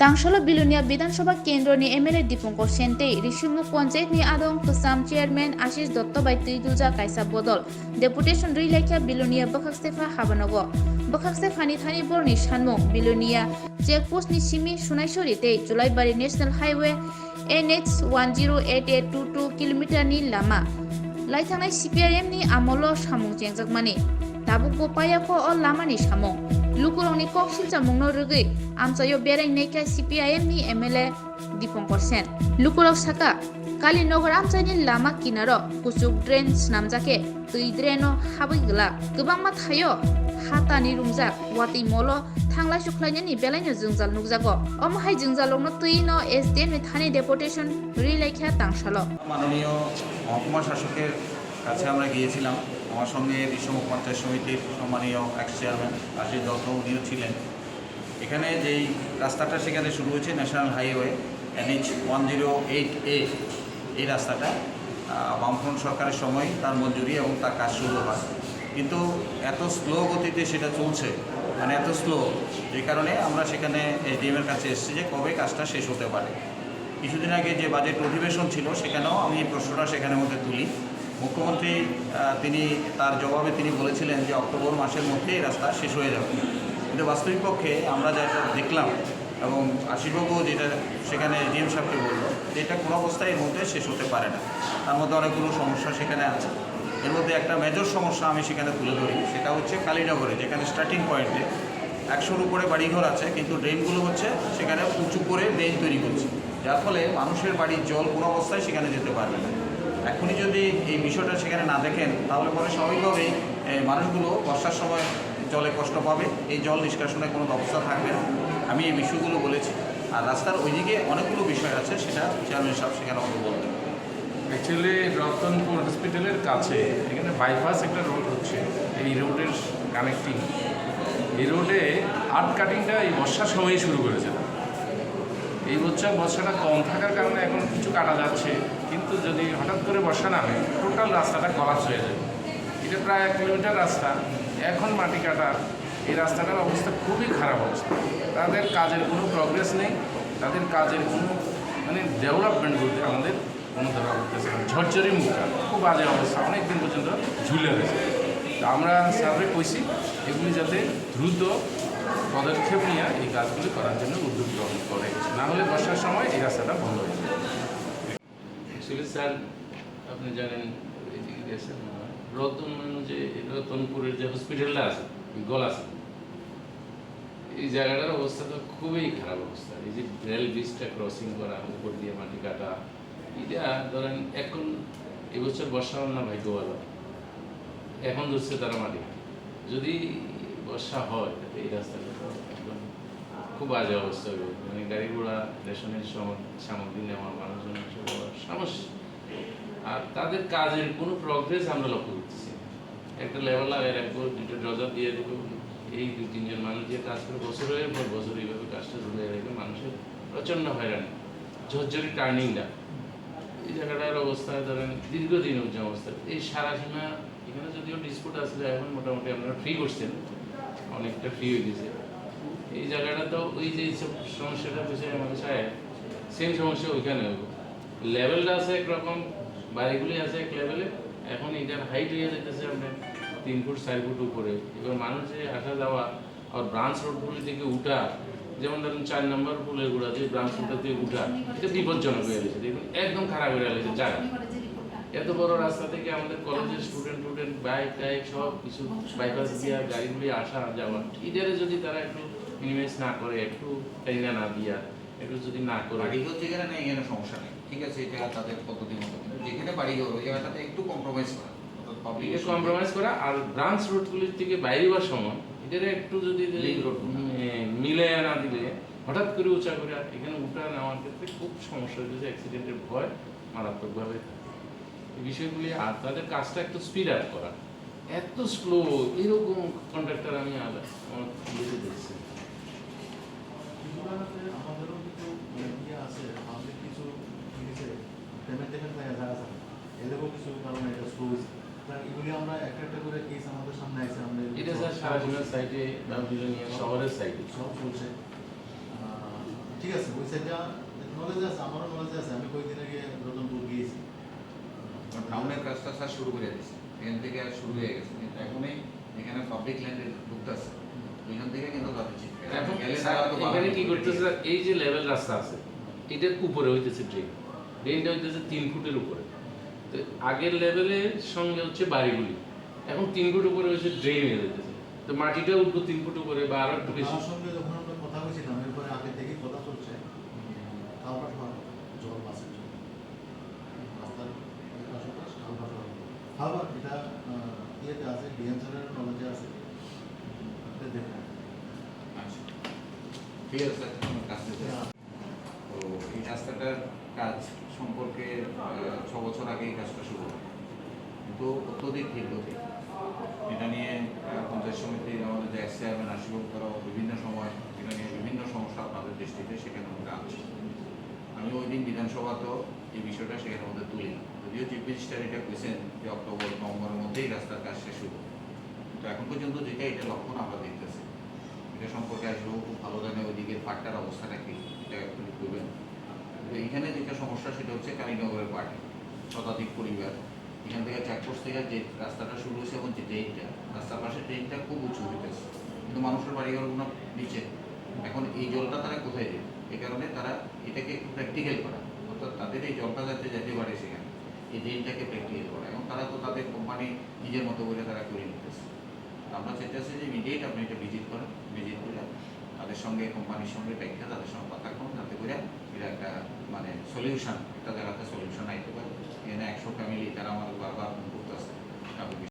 Tangshalo Bilunia Bidansabha Kendroni MLA Dipongkor Sente Rishimuk Panchayat ni Adong Kusam Chairman Ashish Dotto bai Tuiduja Kaisa Bodol Deputation Rilekha Bilunia Bakakstefa Habanogo Bakakstefa ni Thani Borni Shanmung Bilunia Checkpost ni Simi Sunaishori te Julaibari National Highway NH 108822 km ni lama Laitanai CPIM ni Amolo Samung Jengjakmani Tabuk Bopayako o lama ni Samung Lukurongni koksil jamungno rugui amsayo berai nekai CPIM ni MLA Dipongkor Sen Lukurok saka Kalinagar amsaini lama kinaro kusuk drain snamjake tui draino habigla gobangma thayo hatani rumjak wati molo thanglai suklaini belaino jungjal nukjago omhai jungjalono tuino SDM ni thani deputation rilekha tangshalo মাননীয় মহকুমা শাসকের কাছে আমরা গিয়েছিলাম আমার সঙ্গে ঋষমুখ পঞ্চায়েত সমিতির সম্মানীয় এক্স চেয়ারম্যান আশিস দত্ত উনিও ছিলেন এখানে যেই রাস্তাটা সেখানে শুরু হয়েছে ন্যাশনাল হাইওয়ে NH 108A এই রাস্তাটা বামফ্রন্ট সরকারের সময় তার মঞ্জুরি এবং তার কাজ শুরু হয় কিন্তু এত স্লো গতিতে সেটা চলছে মানে এত স্লো যে কারণে আমরা সেখানে SDM-এর কাছে এসেছি যে কবে কাজটা শেষ হতে পারে কিছুদিন আগে যে বাজেট অধিবেশন ছিল সেখানেও আমি এই প্রশ্নটা সেখানের মধ্যে তুলি মুখ্যমন্ত্রী তিনি তার জবাবে তিনি বলেছিলেন যে অক্টোবর মাসের মধ্যে এই রাস্তা শেষ হয়ে যাবে কিন্তু বাস্তবিক পক্ষে আমরা যেটা দেখলাম এবং আশীর্বাদও যেটা সেখানে ডিএম সাহেবকে বললো যে এটা কোনো অবস্থায় এর মধ্যে শেষ হতে পারে না তার মধ্যে অনেকগুলো সমস্যা সেখানে আছে এর মধ্যে একটা মেজর সমস্যা আমি সেখানে তুলে ধরি সেটা হচ্ছে কালীনগরে যেখানে স্টার্টিং পয়েন্টে 100-র উপরে বাড়িঘর আছে কিন্তু ড্রেনগুলো হচ্ছে সেখানে উঁচু করে ড্রেন তৈরি করছে যার ফলে মানুষের বাড়ির জল কোনো অবস্থায় সেখানে যেতে পারবে না এখনই যদি এই বিষয়টা সেখানে না দেখেন তাহলে পরে স্বাভাবিকভাবেই মানুষগুলো বর্ষার সময় জলে কষ্ট পাবে এই জল নিষ্কাশনের কোনো ব্যবস্থা থাকবে না আমি এই বিষয়গুলো বলেছি আর রাস্তার ওইদিকে অনেকগুলো বিষয় আছে সেটা চেয়ারম্যান সাহেব সেখানে আমাকে বলবেন অ্যাকচুয়ালি রতনপুর হসপিটালের কাছে এখানে বাইপাস একটা রোড হচ্ছে এই রোডের কানেক্টিং এই রোডে আর্ট কাটিংটা এই বর্ষার সময়ই শুরু করেছে এই বর্ষাটা কম থাকার কারণে এখন কিছু কাটা যাচ্ছে কিন্তু যদি হঠাৎ করে বর্ষা নামে টোটাল রাস্তাটা কলাপস হয়ে যাবে এটা প্রায় 1 কিলোমিটার রাস্তা এখন মাটি কাটা এই রাস্তাটার অবস্থা খুবই খারাপ অবস্থা তাদের কাজের কোনো প্রগ্রেস নেই তাদের কাজের কোনো মানে ডেভেলপমেন্ট বলতে আমাদের কোনো ধরা করতেছে না ঝরঝরি মুখটা খুব বাজে অবস্থা অনেক দিন পর্যন্ত ঝুলে রয়েছে তো আমরা সার্ভে কইছি এগুলি যাতে দ্রুত পদক্ষেপ নিয়ে এই কাজগুলি করার জন্য উদ্যোগ গ্রহণ করে না হলে বর্ষার সময় এই রাস্তাটা বন্ধ হয়ে যাবে অ্যাকচুয়ালি স্যার আপনি জানেন এদিকে গেছেন রতনপুরের যে হসপিটালটা আছে গল আছে এই জায়গাটার অবস্থা তো খুবই খারাপ অবস্থা এই যে রেল ব্রিজটা ক্রসিং করা উপর দিয়ে মাটি কাটা এটা ধরেন এখন এবছর বর্ষা না ভাগ্য ভালো এখন ধরছে তারা মাটি যদি বর্ষা হয় এই রাস্তাটা তো একদম খুব বাজে অবস্থা হবে মানে গাড়ি ঘোড়া রেশনের সামগ্রী নেওয়া মানুষজনের সমস্যা আর তাদের কাজের কোনো প্রগ্রেস আমরা লক্ষ্য করতেছি একটা লেভেল লাগাই রাখবো দুটো ড্রজার দিয়ে দেবো এই 2-3 জন মানুষ যে কাজ করে বছরের পর বছর এইভাবে কাজটা ঝুলে রাখবে মানুষের প্রচণ্ড হয়রানি ঝরঝরি টার্নিংটা এই জায়গাটার অবস্থা ধরেন দীর্ঘদিন হচ্ছে অবস্থা এই সারা সীমা এখানে যদিও ডিসপুট আসলে এখন মোটামুটি আপনারা ফ্রি করছেন অনেকটা ফ্রি হয়ে গেছে এই জায়গাটা তো ওই যে সব সমস্যাটার বিষয়ে আমাদের সাহেব সেম সমস্যা ওইখানে হবে লেভেলটা আছে একরকম বাড়িগুলি আছে এক লেভেলে এখন এটার হাইট হয়ে যেতেছে আপনার 3 ফুট 4 ফুট উপরে এবার মানুষ যে আসা যাওয়া আর ব্রাঞ্চ রোডগুলি থেকে উঠা যেমন ধরুন 4 নম্বর পুলের গোড়া যে ব্রাঞ্চ রোডটা থেকে উঠা এটা বিপজ্জনক হয়ে গেছে দেখুন একদম খারাপ হয়ে গেছে জায়গা এত বড় রাস্তা থেকে আমাদের কলেজের স্টুডেন্ট বাইক টাইক সব কিছু বাইপাস দিয়া গাড়িগুলি আসা যাওয়া এটারে যদি তারা একটু মিনিমাইজ না করে একটু টাইনা না দিয়া একটু যদি না করে বাড়িঘর যেখানে নেই এখানে সমস্যা নেই ঠিক আছে এটা তাদের পদ্ধতি মতো যেখানে বাড়িঘর ওই জায়গাটাতে একটু কম্প্রোমাইজ করা কম্প্রোমাইজ করা আর ব্রাঞ্চ রোডগুলির থেকে বাইরে হওয়ার সময় এটারে একটু যদি মিলে না দিলে হঠাৎ করে উঁচা করে এখানে উঠা নেওয়ার ক্ষেত্রে খুব সমস্যা হয়েছে অ্যাক্সিডেন্টের ভয় মারাত্মকভাবে এই বিষয়গুলি আর তাদের কাজটা একটু স্পিড আপ করা এত স্লো এরকম কন্ট্রাক্টর আমি আমার দেখছি আমাদেরও কিছু আছে আমাদের কিছু পেমেন্ট এদেরও কিছু কারণে এটা স্লো হয়েছে এগুলি আমরা একটা করে কেস আমাদের সামনে আছে আমরা এটা স্যার সারাদিনের সাইটে শহরের সাইটে সব চলছে ঠিক ঠিক আছে ওই সাইডটা নলেজ আছে, আমারও নলেজ আছে। আমি কয়েকদিন আগে রতনপুর গিয়েছি। টাউনের কাজটা স্যার শুরু করে দিয়েছে, এখান থেকে আর শুরু হয়ে গেছে, কিন্তু এখনই এখানে পাবলিক ল্যান্ডে ঢুকতেছে, ওইখান থেকে কিন্তু তাদের চিন্তা এখন গেলে স্যার তারা তো এখানে কি বাহাদুর করতেছে করে স্যার, এই যে লেভেল রাস্তা আছে এটার উপরে হইতেছে ড্রেনটা হইতেছে 3 ফুটের উপরে। তো আগের লেভেলের সঙ্গে হচ্ছে বাড়িগুলি, এখন 3 ফুট উপরে হচ্ছে ড্রেন হয়ে যেতেছে। তো মাটিটা উঠবো 3 ফুট উপরে বা আরো একটু বেশি। আমার সঙ্গে যখন আমরা কথা বলছিলাম এরপরে আগে থেকেই কথা চলছে কালভার্ট হওয়ার জল বাসের জন্য রাস্তার পাশাপাশি কালভার্ট হওয়ার কালভার্ট এটা ইয়েতে আছে, ডিএমসারের নলেজে আছে। এটা দেখুন আচ্ছা, ঠিক আছে স্যার, আমার কাজ থেকে। তো এই রাস্তাটার কাজ সম্পর্কে 6 বছর আগে এই কাজটা শুরু হয়, কিন্তু অত্যধিক ধীরগতি। এটা নিয়ে পঞ্চায়েত সমিতির আমাদের যে এক্স চেয়ারম্যান আশিফুল তারাও বিভিন্ন সময় এটা নিয়ে বিভিন্ন সমস্যা আপনাদের দৃষ্টিতে সেখানে আমরা আনছি। আমি ওই দিন বিধানসভাতেও এই বিষয়টা সেখানে মধ্যে তুলি, যদিও চিফ মিনিস্টার এটা কইছেন যে অক্টোবর নভেম্বরের মধ্যেই রাস্তার কাজ শেষ হবে, তো এখন পর্যন্ত যেটা এটা লক্ষণ আমরা দেখতেছি। এটা সম্পর্কে আসলেও খুব ভালো জানে ওইদিকে পাটটার অবস্থাটা কি, এটা একটু করবেন। তো এইখানে যেটা সমস্যা সেটা হচ্ছে কালীনগরের পার্টি, শতাধিক পরিবার এখান থেকে চেকপোস্ট থেকে যে রাস্তাটা শুরু হয়েছে এবং যে ড্রেনটা রাস্তার পাশে ড্রেনটা খুব উঁচু হইতেছে, কিন্তু মানুষের বাড়িঘরগুলো নিচে। এখন এই জলটা তারা কোথায় দেবে? এই কারণে তারা এটাকে একটু প্র্যাকটিক্যাল করা, অর্থাৎ তাদের এই জলটা যাতে যেতে পারে সেখানে এই ড্রেনটাকে প্র্যাকটিক্যাল করা। এবং তারা তো তাদের কোম্পানি নিজের মতো করে তারা করে নিতেছে। আমরা চাইতেছি যে ইমিডিয়েট আপনি এটা ভিজিট করেন, ভিজিট করে তাদের সঙ্গে কোম্পানির সঙ্গে ব্যাংকে তাদের সঙ্গে কথা করেন, যাতে করে এটা একটা মানে সলিউশন, একটা জায়গাতে সলিউশন আইতে পারে। এখানে 100 ফ্যামিলি তারা আমাদের বারবার ফোন করতেছে।